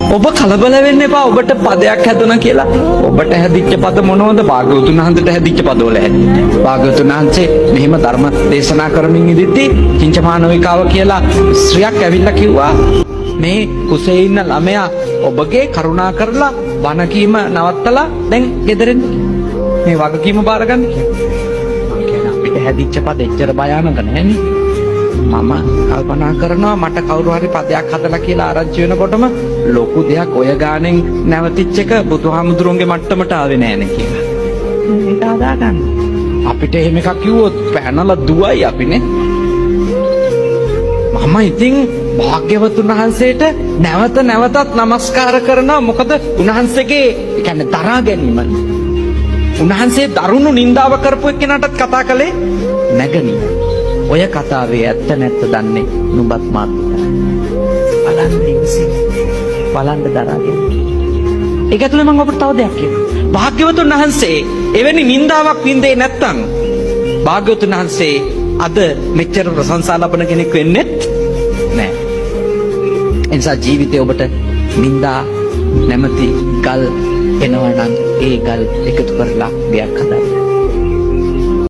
ඔබ කලබල වෙන්න එපා. ඔබට පදයක් හැදුණා කියලා. ඔබට හැදිච්ච පද මොනවද? භාග්‍යවතුන් වහන්සේට හැදිච්ච පදවල හැදි. භාග්‍යවතුන් වහන්සේ මෙහෙම ධර්ම දේශනා කරමින් ඉදිද්දී චින්චමානවිකාව කියලා ස්ත්‍රියක් ඇවිල්ලා කිව්වා මේ කුසේ ඉන්න ළමයා ඔබගේ කරුණා කරලා බණ කීම නවත්තලා දැන් ගෙදරින් මේ වගකීම බාරගන්න කියලා. අපිට හැදිච්ච පද එච්චර භයානක නැහැනේ. මම කල්පනා කරනවා මට කවුරු හරි පදයක් හදලා කියලා ආරංචි වෙනකොටම ලොකු දෙයක් ඔය ගානෙන් නැවතිච්ච එක බුදුහාමුදුරන්ගේ මට්ටමට ආවේ නෑනේ කියලා. ඒක හදාගන්න. අපිට එහෙම එකක් කිව්වොත් පැනලා දුවයි අපිනේ. මම ඉතින් භාග්‍යවතුන් වහන්සේට නැවත නැවතත් নমස්කාර කරනවා. මොකද උන්වහන්සේගේ ඒ කියන්නේ දරා ගැනීම. උන්වහන්සේ දරුණු නින්දාව කරපු එක්කෙනාටත් කතා කළේ නැගණිය. ඔය කතාවේ ඇත්ත නැත්ත දන්නේ නුඹත් මාත් විතරයි. බලන්න ඉවසින්. බලන්න දරාගෙන. ඒක ඇතුලේ මම ඔබට තව දෙයක් කියනවා. භාග්‍යවතුන් වහන්සේ එවැනි නින්දාවක් වින්දේ නැත්තම් භාග්‍යවතුන් වහන්සේ අද මෙච්චර ප්‍රශංසා ලබන කෙනෙක් වෙන්නේ නැහැ. එනිසා ජීවිතේ ඔබට නින්දා නැමැති ගල් එනවා නම් ඒ ගල් එකතු කරලා ගයක් හදන්න.